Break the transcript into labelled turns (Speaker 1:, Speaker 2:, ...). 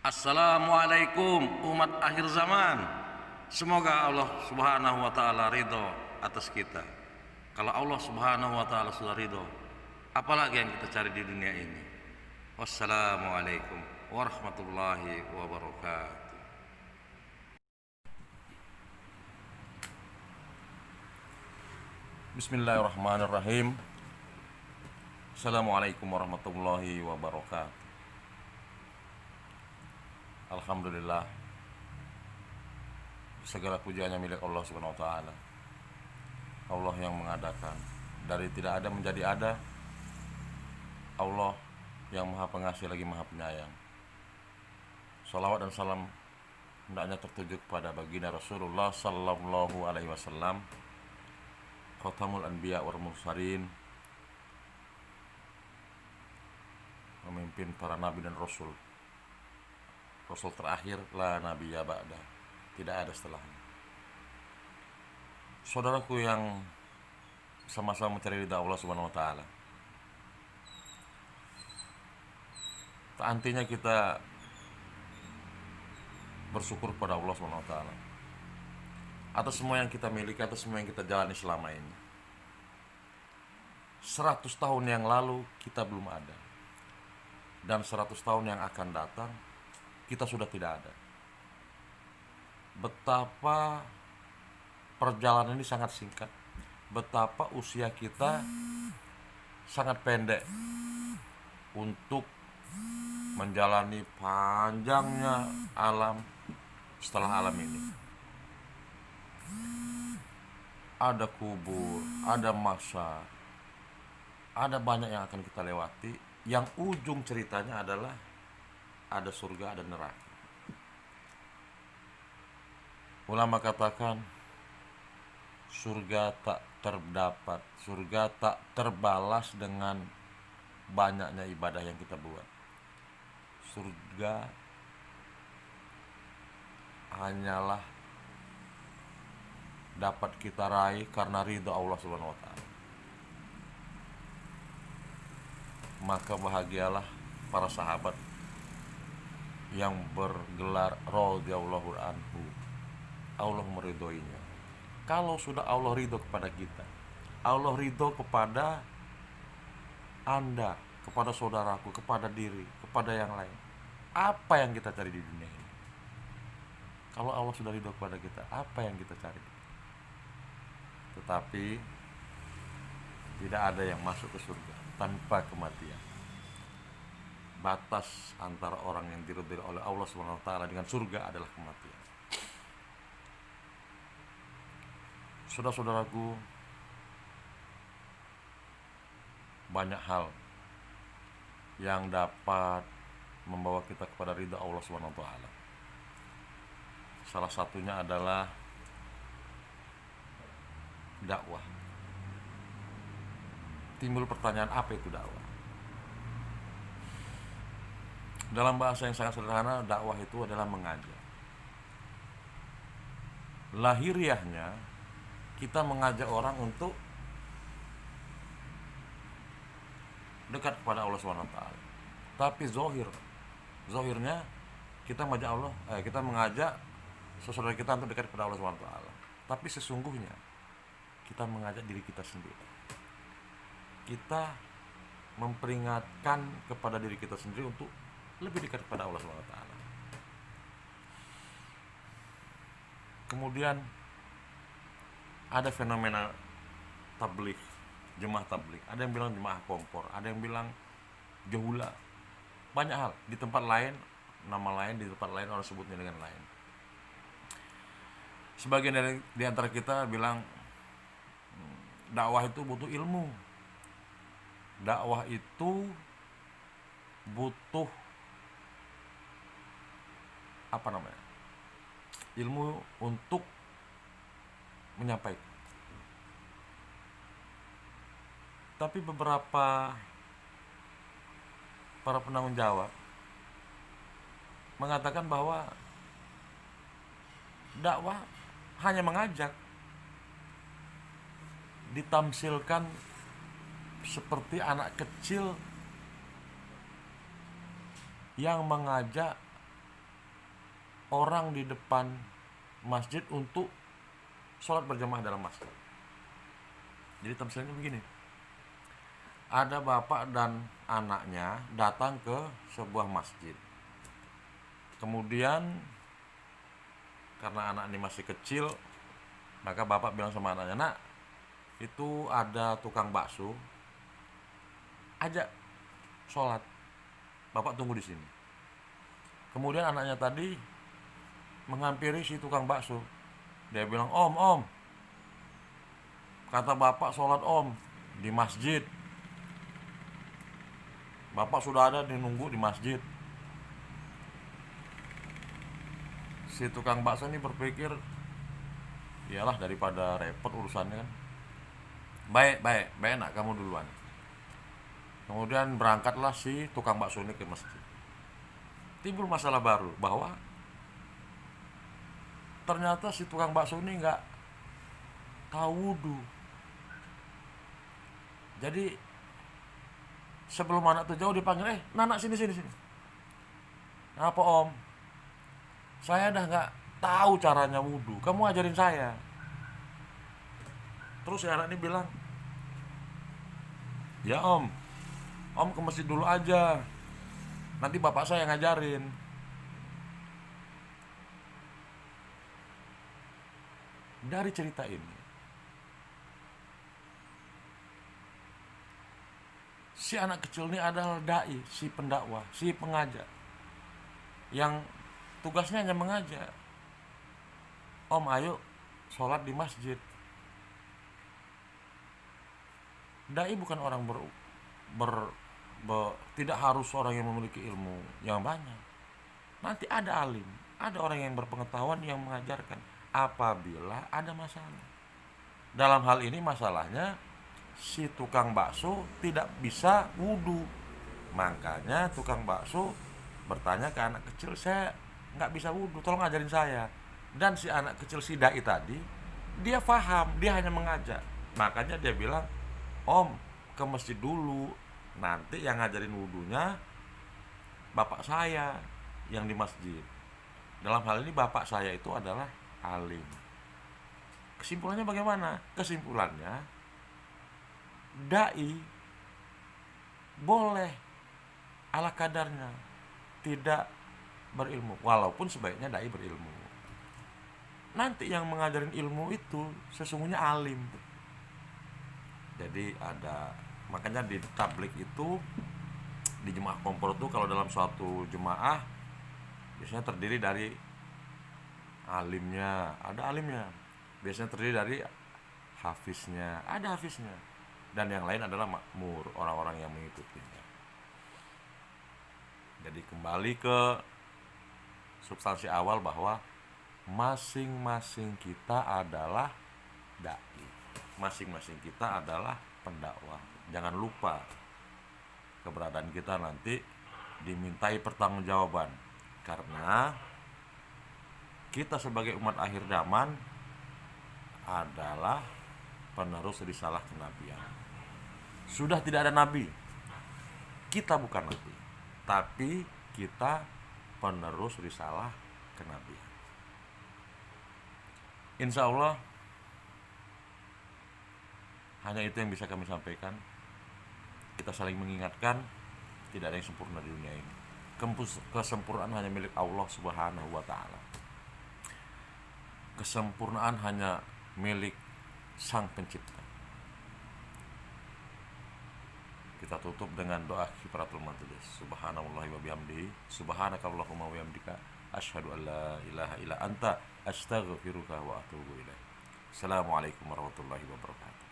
Speaker 1: Assalamualaikum umat akhir zaman. Semoga Allah subhanahu wa ta'ala ridho atas kita. Kalau Allah subhanahu wa ta'ala sudah ridho, apalagi yang kita cari di dunia ini. Wassalamualaikum warahmatullahi wabarakatuh. Bismillahirrahmanirrahim. Assalamualaikum warahmatullahi wabarakatuh. Alhamdulillah, segala pujiannya milik Allah subhanahu wa ta'ala. Allah yang mengadakan dari tidak ada menjadi ada. Allah yang maha pengasih lagi maha penyayang. Salawat dan salam hendaknya tertuju kepada baginda Rasulullah sallallahu alaihi wasallam, Khatamul Anbiya wal Mursalin, memimpin para nabi dan rasul. Rasul terakhir, la nabiyya ba'da, tidak ada setelahnya. Saudaraku yang sama-sama mencari ridha Allah subhanahu wa ta'ala, tak hentinya kita bersyukur pada Allah subhanahu wa ta'ala atas semua yang kita miliki, atas semua yang kita jalani selama ini. 100 tahun yang lalu kita belum ada, dan 100 tahun yang akan datang kita sudah tidak ada. Betapa perjalanan ini sangat singkat, betapa usia kita sangat pendek untuk menjalani panjangnya alam setelah alam ini. Ada kubur, ada masa, ada banyak yang akan kita lewati, yang ujung ceritanya adalah ada surga, ada neraka. Ulama katakan surga tak terdapat, surga tak terbalas dengan banyaknya ibadah yang kita buat. Surga hanyalah dapat kita raih karena ridha Allah subhanahu wa ta'ala. Maka bahagialah para sahabat yang bergelar radhiyallahu anhu, Allah meridhoinya. Kalau sudah Allah ridho kepada kita, Allah ridho kepada Anda, kepada saudaraku, kepada diri, kepada yang lain, apa yang kita cari di dunia ini? Kalau Allah sudah ridho kepada kita, apa yang kita cari? Tetapi tidak ada yang masuk ke surga tanpa kematian. Batas antara orang yang diridhoi oleh Allah Subhanahu wa taala dengan surga adalah kematian. Saudara-saudaraku, banyak hal yang dapat membawa kita kepada ridha Allah Subhanahu wa taala. Salah satunya adalah dakwah. Timbul pertanyaan, apa itu dakwah? Dalam bahasa yang sangat sederhana, dakwah itu adalah mengajak. Lahiriahnya kita mengajak orang untuk dekat kepada Allah Subhanahu wa taala. Tapi zahirnya kita mengajak kita mengajak saudara kita untuk dekat kepada Allah Subhanahu wa taala. Tapi sesungguhnya kita mengajak diri kita sendiri. Kita memperingatkan kepada diri kita sendiri untuk lebih dekat kepada Allah Subhanahu wa taala. Kemudian ada fenomena tabligh, jemaah tabligh. Ada yang bilang jemaah kompor, ada yang bilang jahula. Banyak hal. Di tempat lain nama lain, di tempat lain orang sebutnya dengan lain. Sebagian di antara kita bilang dakwah itu butuh ilmu. Dakwah itu butuh ilmu untuk menyampaikan. Tapi beberapa para penanggung jawab mengatakan bahwa dakwah hanya mengajak, ditamsilkan seperti anak kecil yang mengajak orang di depan masjid untuk sholat berjamaah dalam masjid. Jadi tampilannya begini, ada bapak dan anaknya datang ke sebuah masjid. Kemudian karena anak ini masih kecil, maka bapak bilang sama anaknya, nak, itu ada tukang bakso, ajak sholat, bapak tunggu di sini. Kemudian anaknya tadi menghampiri si tukang bakso. Dia bilang, om, kata bapak sholat om di masjid. Bapak sudah ada nunggu di masjid. Si tukang bakso ini berpikir, iyalah daripada repot urusannya kan. Baik nak, kamu duluan. Kemudian berangkatlah si tukang bakso ini ke masjid. Timbul masalah baru, bahwa ternyata si tukang bakso ini nggak tahu wudu. Jadi sebelum anak tuh jauh dipanggil, Nanak sini. Apa om? Saya dah nggak tahu caranya wudu, kamu ajarin saya. Terus si anak ini bilang, ya om ke masjid dulu aja, nanti bapak saya ngajarin. Dari cerita ini, si anak kecil ini adalah dai, si pendakwah, si pengajar, yang tugasnya hanya mengajak. Om, ayo sholat di masjid. Dai bukan orang tidak harus orang yang memiliki ilmu yang banyak. Nanti ada alim, ada orang yang berpengetahuan yang mengajarkan apabila ada masalah. Dalam hal ini masalahnya si tukang bakso tidak bisa wudu, makanya tukang bakso bertanya ke anak kecil, saya nggak bisa wudu, tolong ajarin saya. Dan si anak kecil, si dai tadi, dia paham, dia hanya mengajak. Makanya dia bilang, om ke masjid dulu, nanti yang ngajarin wudunya bapak saya yang di masjid. Dalam hal ini bapak saya itu adalah alim. Kesimpulannya bagaimana? Kesimpulannya, dai boleh ala kadarnya, tidak berilmu, walaupun sebaiknya dai berilmu. Nanti yang mengajarin ilmu itu sesungguhnya alim. Jadi makanya di tablik itu, di jemaah kompor itu, kalau dalam suatu jemaah biasanya terdiri dari alimnya, ada alimnya, biasanya terdiri dari hafiznya, ada hafiznya, dan yang lain adalah makmur, orang-orang yang mengikutinya. Jadi kembali ke substansi awal, bahwa masing-masing kita adalah dai, masing-masing kita adalah pendakwah. Jangan lupa keberadaan kita nanti dimintai pertanggungjawaban, karena kita sebagai umat akhir zaman adalah penerus risalah kenabian. Sudah tidak ada nabi, kita bukan nabi, tapi kita penerus risalah kenabian. Insya Allah hanya itu yang bisa kami sampaikan. Kita saling mengingatkan, tidak ada yang sempurna di dunia ini. Kesempurnaan hanya milik Allah Subhanahu wa ta'ala. Kesempurnaan hanya milik Sang Pencipta. Kita tutup dengan doa kifaratul majlis. Subhanallahi wa bihamdihi, subhanakallahumma wa bihamdika, asyhadu an la ilaha illa anta, astaghfiruka wa atubu ilaik. Assalamualaikum warahmatullahi wabarakatuh.